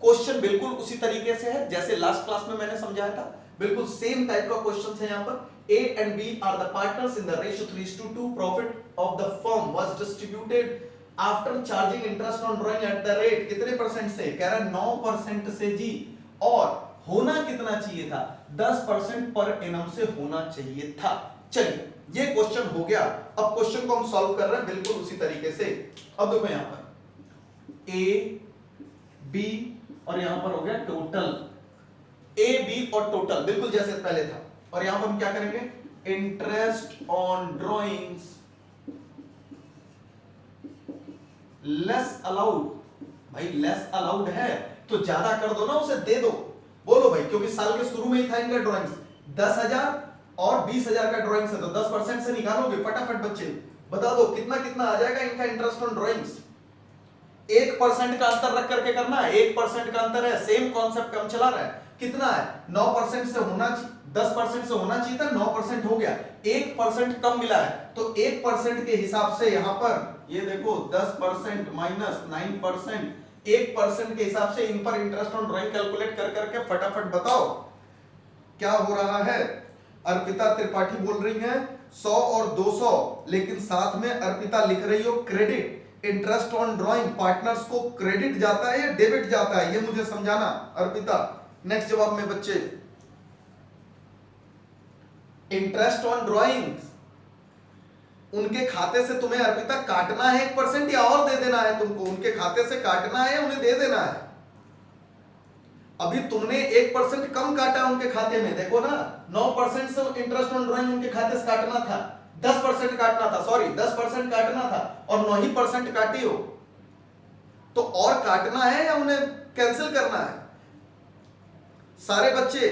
क्वेश्चन बिल्कुल उसी तरीके से है जैसे लास्ट क्लास में मैंने समझाया था, बिल्कुल सेम टाइप का क्वेश्चन है। यहां पर
A and B are the partners in the ratio 3:2. Profit of the firm was distributed after charging interest on drawing at the rate कितने परसेंट से? कह रहा है 9% से जी। और होना कितना चाहिए था? 10% पर एनम से होना चाहिए था। चलिए ये क्वेश्चन हो गया। अब क्वेश्चन को हम सॉल्व कर रहे हैं बिल्कुल उसी तरीके से। अब देखो यहां पर A B और यहां पर हो गया टोटल A B और टोटल बिल्कुल जैसे पहले था। और यहां पर हम क्या करेंगे? Interest on drawings less allowed. भाई लेस अलाउड है तो ज्यादा कर दो ना, उसे दे दो। बोलो भाई, क्योंकि साल के शुरू में ही था इनका ड्रॉइंग्स 10,000 और 20,000 का ड्रॉइंग्स है, तो 10% से निकालोगे फटाफट बच्चे। बता दो कितना कितना आ जाएगा इनका इंटरेस्ट ऑन ड्रॉइंग्स। 1% का अंतर रख करके करना है, 1% का अंतर है, सेम कॉन्सेप्ट कम चला रहा है। कितना है? 9% से होना चाहिए, 10% से होना चाहिए था, 9% हो गया, 1% कम मिला है, तो 1% के हिसाब से यहां पर ये देखो 10% माइनस 9%, 1% के हिसाब से इन पर इंटरेस्ट ऑन ड्राइंग कैलकुलेट कर करके फटाफट बताओ क्या हो रहा है। अर्पिता त्रिपाठी बोल रही है 100 और 200, लेकिन साथ में अर्पिता लिख रही हो credit. Interest on drawing partners को क्रेडिट जाता है या डेबिट जाता है, ये मुझे समझाना अर्पिता। नेक्स्ट जवाब में बच्चे, इंटरेस्ट ऑन ड्रॉइंग्स उनके खाते से तुम्हें अर्पिता काटना है 1% या और दे देना है तुमको? उनके खाते से काटना है या उन्हें दे देना है? अभी तुमने 1% कम काटा उनके खाते में, देखो ना 9% से इंटरेस्ट ऑन ड्रॉइंग उनके खाते से काटना था, 10% काटना था, सॉरी 10% काटना था और 9% काटी हो, तो और काटना है या उन्हें कैंसिल करना है? सारे बच्चे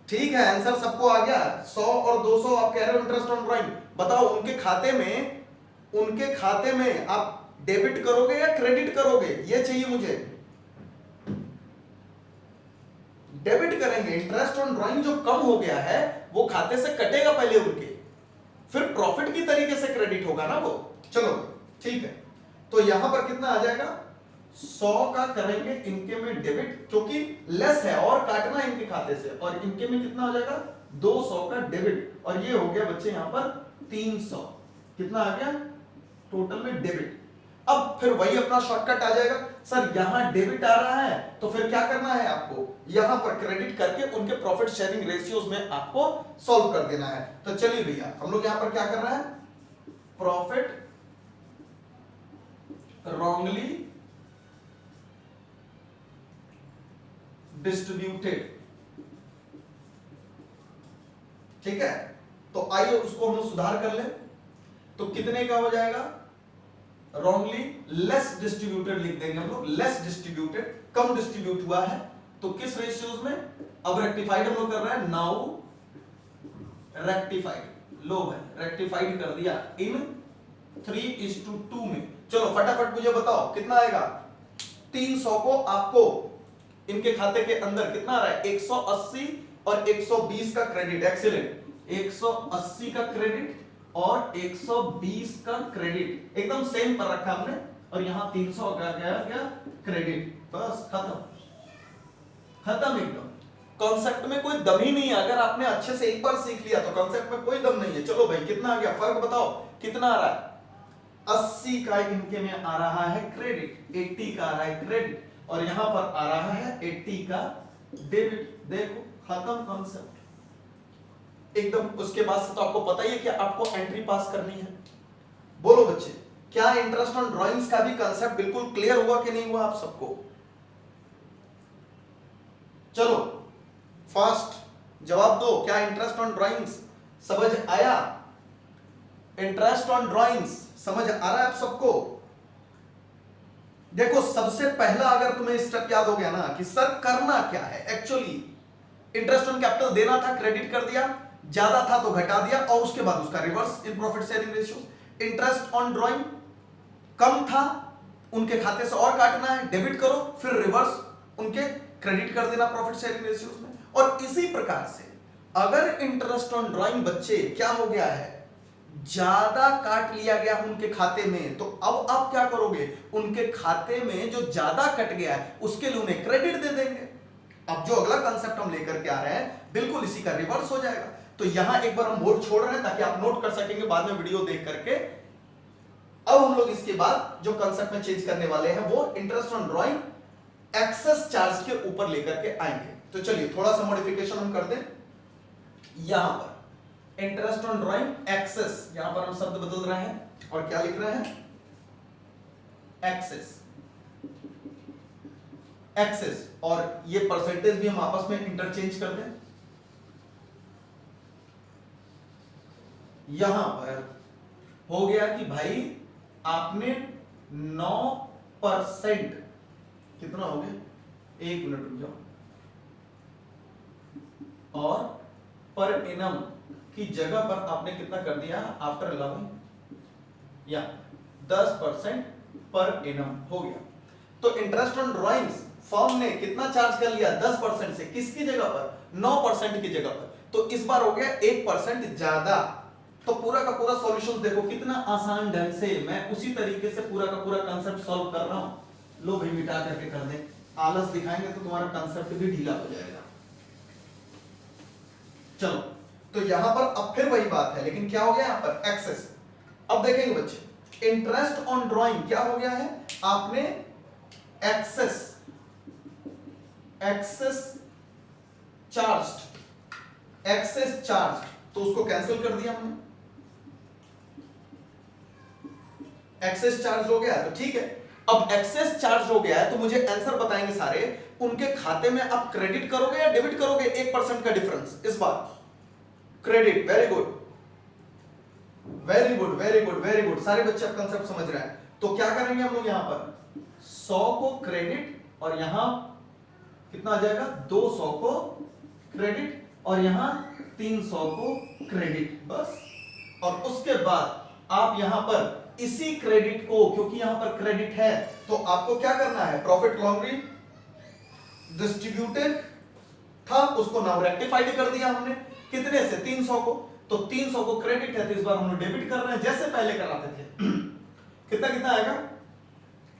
ठीक है, आंसर सबको आ गया। 100 और 200 आप कह रहे हो इंटरेस्ट ऑन ड्रॉइंग। बताओ उनके खाते में आप डेबिट करोगे या क्रेडिट करोगे, ये चाहिए मुझे। डेबिट करेंगे, इंटरेस्ट ऑन ड्रॉइंग जो कम हो गया है वो खाते से कटेगा पहले उनके, फिर प्रॉफिट की तरीके से क्रेडिट होगा ना वो। चलो ठीक है, तो यहां पर कितना आ जाएगा? 100 का करेंगे इनके में डेबिट, क्योंकि लेस है और काटना इनके खाते से, और इनके में कितना हो जाएगा? 200 का डेबिट, और ये हो गया बच्चे यहां पर 300। कितना आ गया टोटल में डेबिट? अब फिर वही अपना शॉर्टकट आ जाएगा, सर यहां डेबिट आ रहा है तो फिर क्या करना है आपको? यहां पर क्रेडिट करके उनके प्रॉफिट शेयरिंग रेशियोज में आपको सॉल्व कर देना है। तो चलिए भैया हम लोग यहां पर क्या कर रहे हैं? प्रॉफिट रॉन्गली डिस्ट्रीब्यूटेड, ठीक है, तो आइए उसको हम सुधार कर ले। तो कितने का हो जाएगा? रॉन्गली लेस डिस्ट्रीब्यूटेड लिख देंगे हम लोग, लेस डिस्ट्रीब्यूटेड, कम डिस्ट्रीब्यूट हुआ है, तो किस रेशियोज में? अब रेक्टिफाइड हम लोग कर रहे हैं, नाउ रेक्टिफाइड। लो भाई रेक्टिफाइड कर दिया इन 3:2 में। चलो फटाफट मुझे बताओ कितना आएगा? 300 को आपको इनके खाते के अंदर कितना आ रहा है? 180 और 120 का क्रेडिट। एक्सीलेंट, 180 का क्रेडिट और 120 का क्रेडिट एकदम सेम पर रखा हमने, और यहां 300 का क्या क्रेडिट। बस खत्म एकदम। कॉन्सेप्ट में कोई दम ही नहीं है, अगर आपने अच्छे से एक बार सीख लिया तो कॉन्सेप्ट में कोई दम नहीं है। चलो भाई कितना आ गया? फर्क बताओ कितना आ रहा है? 80 का इनके में आ रहा है क्रेडिट, 80 का आ रहा है क्रेडिट, और यहां पर आ रहा है 80 का डेबिट। देखो खत्म कॉन्सेप्ट एकदम। उसके बाद से तो आपको पता ही है कि आपको एंट्री पास करनी है। बोलो बच्चे, क्या इंटरेस्ट ऑन ड्राइंग्स का भी कॉन्सेप्ट बिल्कुल क्लियर हुआ कि नहीं हुआ आप सबको? चलो फास्ट जवाब दो, क्या इंटरेस्ट ऑन ड्राइंग्स समझ आया? इंटरेस्ट ऑन ड्राइंग्स समझ आ रहा है आप सबको? देखो सबसे पहला अगर तुम्हें स्टेप याद हो गया ना कि सर करना क्या है एक्चुअली, इंटरेस्ट ऑन कैपिटल देना था, क्रेडिट कर दिया, ज्यादा था तो घटा दिया, और उसके बाद उसका reverse in profit sharing ratio. Interest on drawing कम था, उनके खाते से और काटना है, डेबिट करो, फिर रिवर्स उनके क्रेडिट कर देना प्रॉफिट शेयरिंग रेशियोज में। और इसी प्रकार से अगर इंटरेस्ट ऑन ड्राइंग बच्चे क्या हो गया है, ज्यादा काट लिया गया उनके खाते में, तो अब आप क्या करोगे? उनके खाते में जो ज्यादा कट गया है उसके लिए उन्हें क्रेडिट दे देंगे। अब जो अगला कंसेप्ट हम लेकर के आ रहे हैं बिल्कुल इसी का रिवर्स हो जाएगा। तो यहां एक बार हम बोर्ड छोड़ रहे हैं ताकि आप नोट कर सकेंगे बाद में वीडियो देख करके। अब हम लोग इसके बाद जो कंसेप्ट में चेंज करने वाले हैं वो interest on drawing excess charge के ऊपर लेकर के आएंगे। तो चलिए थोड़ा सा मॉडिफिकेशन हम कर दें। यहां पर इंटरेस्ट ऑन ड्राइंग एक्सेस, यहां पर हम शब्द बदल रहे हैं और क्या लिख रहे हैं, एक्सेस, एक्सेस, और ये परसेंटेज भी हम आपस में इंटरचेंज कर दें। यहां पर हो गया कि भाई आपने 9%, कितना हो गया, 1 मिनट रुक जाओ, और पर एनम की जगह पर आपने कितना कर दिया आफ्टर अलाउइंग, या 10% पर एनम हो गया। तो इंटरेस्ट ऑन ड्राइंग्स फर्म ने कितना चार्ज कर लिया, 10% से, किसकी जगह पर, 9% की जगह पर। तो इस बार हो गया 1% ज्यादा। तो पूरा का पूरा सॉल्यूशन देखो कितना आसान ढंग से मैं उसी तरीके से पूरा का पूरा कंसेप्ट सॉल्व कर रहा हूं। लो भाई मिटा करके कर दे, आलस दिखाएंगे तो तुम्हारा कंसेप्ट भी ढीला हो जाएगा। चलो, तो यहां पर अब फिर वही बात है, लेकिन क्या हो गया यहां पर, एक्सेस। अब देखेंगे बच्चे, इंटरेस्ट ऑन ड्राइंग क्या हो गया है, आपने excess, excess charge, excess charge, तो उसको कैंसिल कर दिया हमने, एक्सेस चार्ज हो गया। तो ठीक है, अब एक्सेस चार्ज हो गया है तो मुझे आंसर बताएंगे सारे, उनके खाते में आप क्रेडिट करोगे या डेबिट करोगे, 1% का डिफरेंस इस बार, credit. Very good, very good, very good, very good, सारे बच्चे अब कंसेप्ट समझ रहे हैं। तो क्या करेंगे हम लोग, यहां पर 100 को क्रेडिट और यहां कितना आ जाएगा, 200 को क्रेडिट और यहां 300 को क्रेडिट, बस। और उसके बाद आप यहां पर इसी क्रेडिट को, क्योंकि यहां पर क्रेडिट है तो आपको क्या करना है, प्रॉफिट लॉन्ड्री डिस्ट्रीब्यूटेड था, उसको नाउ रेक्टिफाइड कर दिया हमने, कितने से, 300 को। तो 300 को क्रेडिट है तो इस बार हम लोग डेबिट कर रहे हैं जैसे पहले कराते थे। कितना कितना आएगा,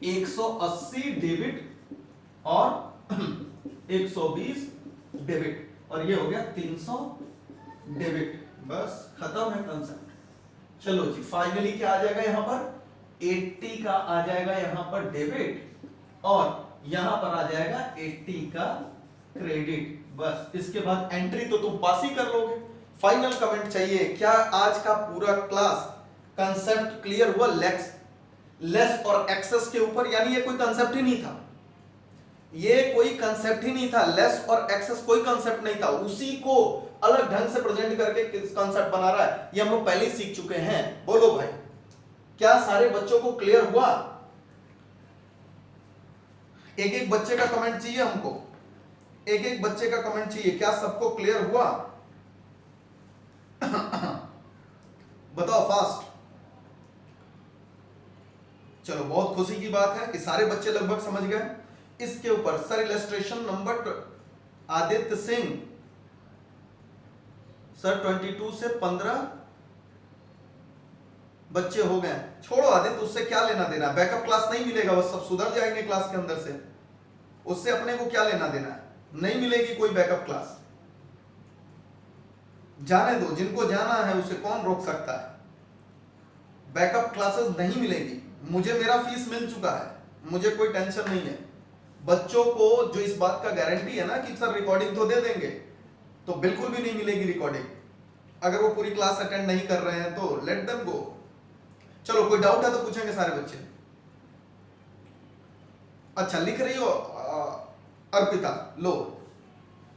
180 डेबिट और 120 डेबिट, और ये हो गया 300 डेबिट, बस खत्म है कंसेप्ट। चलो जी, फाइनली क्या आ जाएगा यहां पर, 80 का आ जाएगा यहां पर डेबिट और यहां पर आ जाएगा 80 का क्रेडिट, बस। इसके बाद एंट्री तो तुम पास ही कर लोगे। फाइनल कमेंट चाहिए, क्या आज का पूरा क्लास कंसेप्ट क्लियर हुआ, लेस और एक्सेस के ऊपर, यानी ये कोई कंसेप्ट ही नहीं था, ये कोई कंसेप्ट ही नहीं था, लेस और एक्सेस कोई कंसेप्ट नहीं था, उसी को अलग ढंग से प्रेजेंट करके कंसेप्ट बना रहा है, ये हम लोग पहले ही सीख चुके हैं। बोलो भाई, क्या सारे बच्चों को क्लियर हुआ? एक एक बच्चे का कमेंट चाहिए हमको, एक एक बच्चे का कमेंट चाहिए, क्या सबको क्लियर हुआ? बताओ फास्ट। चलो, बहुत खुशी की बात है कि सारे बच्चे लगभग समझ गए। इसके ऊपर sir illustration number Aditya Singh sir, 22 से 15 बच्चे हो गए। छोड़ो आदित्य, उससे क्या लेना देना, बैकअप क्लास नहीं मिलेगा, बस सब सुधर जाएंगे क्लास के अंदर से, उससे अपने को क्या लेना देना है, नहीं मिलेगी कोई बैकअप क्लास, जाने दो, जिनको जाना है उसे कौन रोक सकता है। बैकअप क्लासेस नहीं मिलेगी, मुझे मेरा फीस मिल चुका है, मुझे कोई टेंशन नहीं है। बच्चों को जो इस बात का गारंटी है ना कि सर रिकॉर्डिंग तो दे देंगे, तो बिल्कुल भी नहीं मिलेगी रिकॉर्डिंग। अगर वो पूरी क्लास अटेंड नहीं कर रहे हैं तो लेट देम गो। चलो, कोई डाउट है तो पूछेंगे सारे बच्चे। अच्छा, लिख रही हो अर्पिता, लो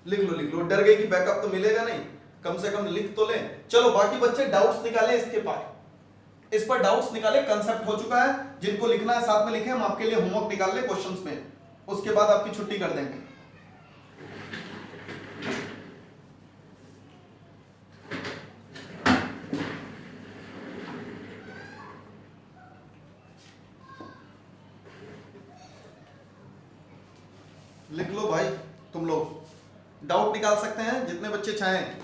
लिख लो, लिख लो, डर गई कि बैकअप तो मिलेगा नहीं, कम से कम लिख तो ले। चलो, बाकी बच्चे डाउट्स निकाले इसके पास, इस पर डाउट्स निकाले, कंसेप्ट हो चुका है, जिनको लिखना है साथ में लिखे, हम आपके लिए होमवर्क निकाल ले क्वेश्चंस में, उसके बाद आपकी छुट्टी कर देंगे। लिख लो भाई, तुम लोग डाउट निकाल सकते हैं जितने बच्चे चाहें।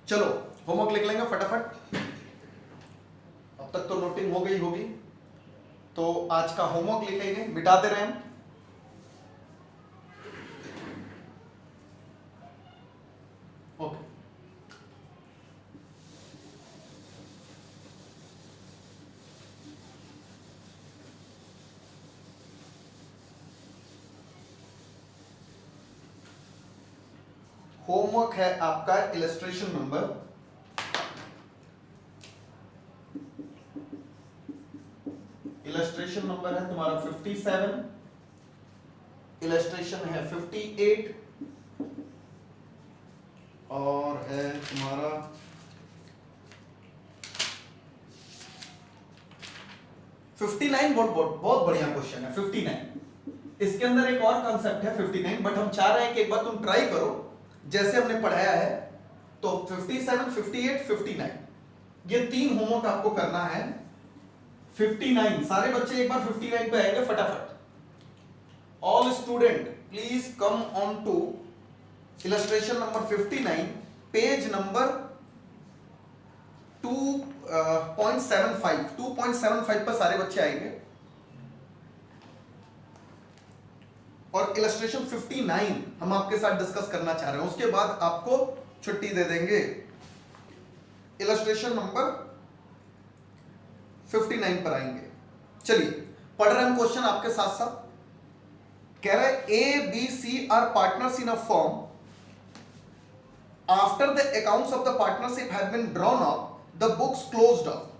चलो होमवर्क लिख लेंगे फटाफट। अब तक तो नोटिंग हो गई होगी, तो आज का होमवर्क लिखेंगे, मिटा दे रहे हैं हम। ओके, होमवर्क है आपका इलस्ट्रेशन नंबर 57, इलस्ट्रेशन है 58 और है तुम्हारा 59। बहुत बढ़िया क्वेश्चन है 59। इसके अंदर एक और कॉन्सेप्ट है 59, बट हम चाह रहे हैं कि एक बार तुम ट्राई करो जैसे हमने पढ़ाया है। तो 57, 58, 59 ये 3 होमवर्क आपको करना है। 59 सारे बच्चे एक बार 59 पे आएंगे फटाफट। All student please come on to illustration number 59, page number 2.75 पर सारे बच्चे आएंगे। और इलस्ट्रेशन 59 हम आपके साथ डिस्कस करना चाह रहे हैं, उसके बाद आपको छुट्टी दे देंगे। इलस्ट्रेशन नंबर 59 पर आएंगे। चलिए पढ़ रहे हैं क्वेश्चन आपके साथ साथ। कह रहा है A B C are partners in a firm, after the accounts of the partnership have been drawn up, the books closed up.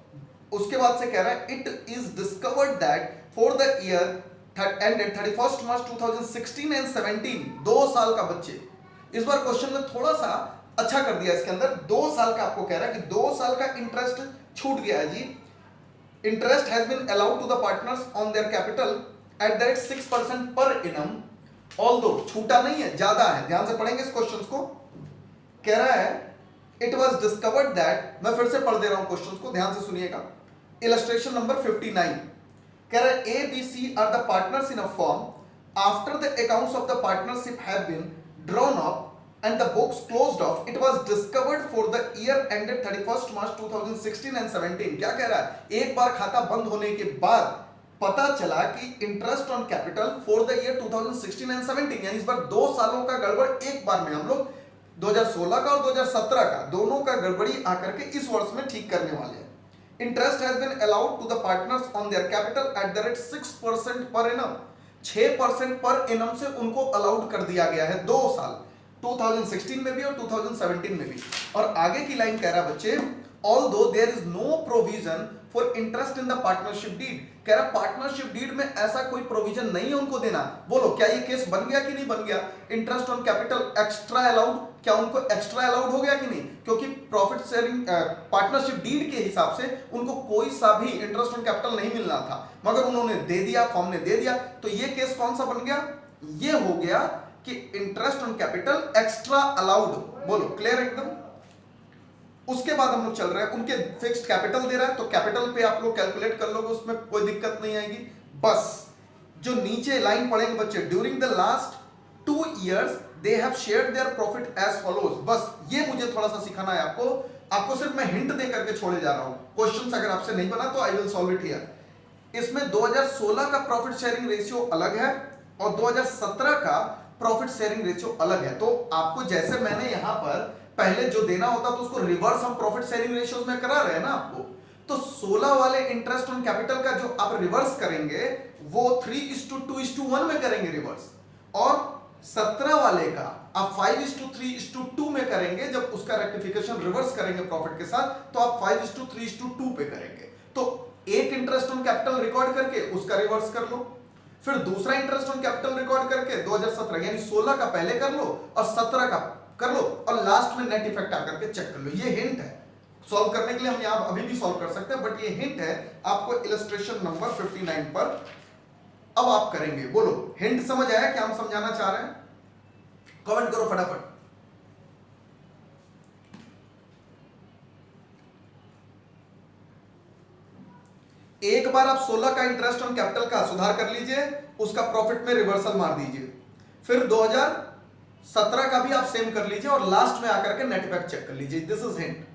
उसके बाद से कह रहा है it is discovered that for the year ended 31 March 2016 and 17, 2 साल का बच्चे। इस बार क्वेश्चन में थोड़ा सा अच्छा कर दिया, इसके अंदर 2 साल का आपको कह रहा है कि 2 साल का इंटरेस्ट छूट गया है जी। Interest has been allowed to the partners on their capital at the rate 6% per annum, although छूटा नहीं है, ज्यादा है। ध्यान से पढ़ेंगे इस क्वेश्चन को। कह रहा है इट वाज डिस्कवर्ड दैट, मैं फिर से पढ़ दे रहा हूं क्वेश्चन को, ध्यान से सुनिएगा। इलस्ट्रेशन नंबर 59 कह रहा है A B C are the partners in a firm, after the accounts of the partnership have been drawn up and the books closed off, it was discovered for the year ended 31 March 2016 and 17। क्या कह रहा है, एक बार खाता बंद होने के बाद पता चला कि interest on capital for the year 2016 and 17, यानी इस बार 2 सालों का गड़बड़ एक बार में हम लोग 2016 का और 2017 का दोनों का गड़बड़ी आकर के इस वर्ष में ठीक करने वाले हैं। Interest has been allowed to the partners on their capital at the rate 6% per annum, 6% per annum से उनको अलाउड कर दिया गया है 2 साल, 2016 में भी और 2017 में भी। और आगे की लाइन कह रहा है बच्चे, although there is no provision for interest in the partnership deed, कह रहा पार्टनरशिप डीड में ऐसा कोई प्रोविजन नहीं है उनको देना। बोलो क्या ये केस बन गया कि नहीं बन गया? Interest on capital extra allowed, क्या उनको एक्स्ट्रा अलाउड हो गया कि नहीं? क्योंकि प्रॉफिट शेयरिंग पार्टनरशिप डीड के हिसाब से उनको कोई सा भी इंटरेस्ट ऑन कैपिटल नहीं मिलना था, मगर उन्होंने दे दिया, फॉर्म ने दे दिया। तो ये केस कौन सा बन गया? ये हो गया कि interest on capital extra allowed. बोलो क्लियर एकदम। उसके बाद हम लोग चल रहे हैं, उनके फिक्स्ड कैपिटल दे रहा है तो कैपिटल पे आप लोग कैलकुलेट कर लोगे, उसमें कोई दिक्कत नहीं आएगी। बस जो नीचे लाइन पढ़ेंगे बच्चे, during the last 2 years they have shared their profit as follows. बस ये मुझे थोड़ा सा सिखाना है आपको सिर्फ मैं हिंट दे करके छोड़े जा रहा हूं। क्वेश्चन अगर आपसे नहीं बना तो I will solve it here. इसमें 2016 का प्रॉफिट शेयरिंग रेशियो अलग है और 2017 का प्रॉफिट शेयरिंग रेशियो अलग है। तो आपको जैसे मैंने यहां पर पहले जो देना होता तो उसको रिवर्स हम प्रॉफिट शेयरिंग रेशियोज में करा रहे हैं ना आपको। तो 16 वाले इंटरेस्ट ऑन कैपिटल का जो आप रिवर्स करेंगे वो 3:2:1 में करेंगे रिवर्स, और 17 वाले का आप 5:3:2 में करेंगे। जब उसका रेक्टिफिकेशन रिवर्स करेंगे प्रॉफिट के साथ तो आप 5:3:2 पे करेंगे। तो एक इंटरेस्ट ऑन कैपिटल रिकॉर्ड करके उसका रिवर्स कर लो, फिर दूसरा इंटरेस्ट ऑन कैपिटल रिकॉर्ड करके 2017 यानी 16 का पहले कर लो और 17 का कर लो, और लास्ट में नेट इफेक्ट आकर के चेक कर लो। ये हिंट है, सॉल्व करने के लिए हम यहां अभी भी सॉल्व कर सकते हैं, बट ये हिंट है आपको इलस्ट्रेशन नंबर 59 पर। अब आप करेंगे, बोलो हिंट समझ आया क्या हम समझाना चाह रहे हैं? कमेंट करो फटाफट। एक बार आप 16 का इंटरेस्ट ऑन कैपिटल का सुधार कर लीजिए, उसका प्रॉफिट में रिवर्सल मार दीजिए, फिर 17 का भी आप सेम कर लीजिए और लास्ट में आकर के नेट इफेक्ट चेक कर लीजिए। This is hint.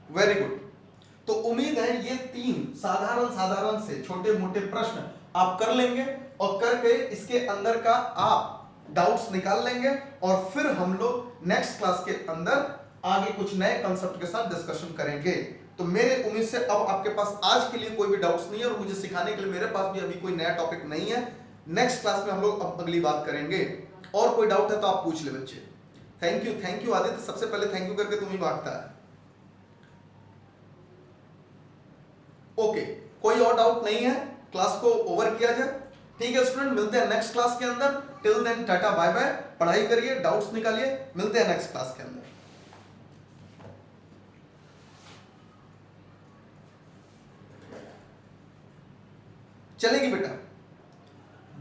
Very good. तो उम्मीद है ये 3 साधारण से छोटे मोटे प्रश्न आप कर लेंगे और करके इसके अंदर का आप डाउट्स निकाल लेंगे और फिर हम लोग नेक्स्ट क्लास के अंदर आगे कुछ नए कंसेप्ट के साथ डिस्कशन करेंगे। तो मेरे उम्मीद से अब आपके पास आज के लिए कोई भी डाउट्स नहीं है और मुझे सिखाने के लिए मेरे पास भी अभी कोई नया टॉपिक नहीं है। नेक्स्ट क्लास में हम लोग अब अगली बात करेंगे। और कोई डाउट है तो आप पूछ ले बच्चे। थैंक यू आदित्य, सबसे पहले थैंक यू करके तुम ही भागता है। ओके, कोई और डाउट नहीं है, क्लास को ओवर किया जाए। ठीक है स्टूडेंट, मिलते हैं नेक्स्ट क्लास के अंदर। Till then tata bye bye, पढ़ाई करिए, डाउट्स निकालिए, मिलते हैं नेक्स्ट क्लास के अंदर। चलेगी बेटा,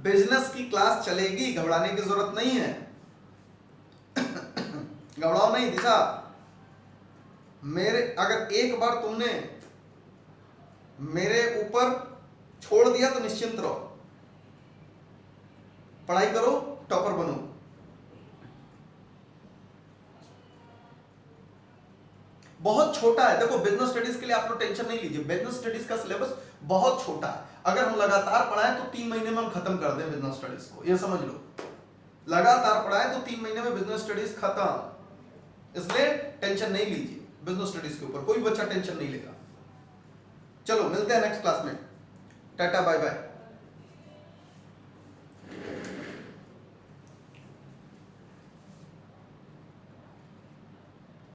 बिजनेस की क्लास चलेगी, घबराने की जरूरत नहीं है। घबराओ नहीं दिशा। मेरे अगर एक बार तुमने मेरे ऊपर छोड़ दिया तो निश्चिंत रहो, पढ़ाई करो, टॉपर बनो। बहुत छोटा है, देखो बिजनेस स्टडीज के लिए आप लोग टेंशन नहीं लीजिए, बिजनेस स्टडीज का सिलेबस बहुत छोटा है। अगर हम लगातार पढ़ाएं तो 3 महीने में हम खत्म कर दें बिजनेस स्टडीज को, ये समझ लो। लगातार पढ़ाएं तो 3 महीने में बिजनेस स्टडीज खत्म, इसलिए टेंशन नहीं लीजिए बिजनेस स्टडीज के ऊपर, कोई बच्चा टेंशन नहीं लेगा। चलो मिलते हैं नेक्स्ट क्लास में, टाटा बाय बाय।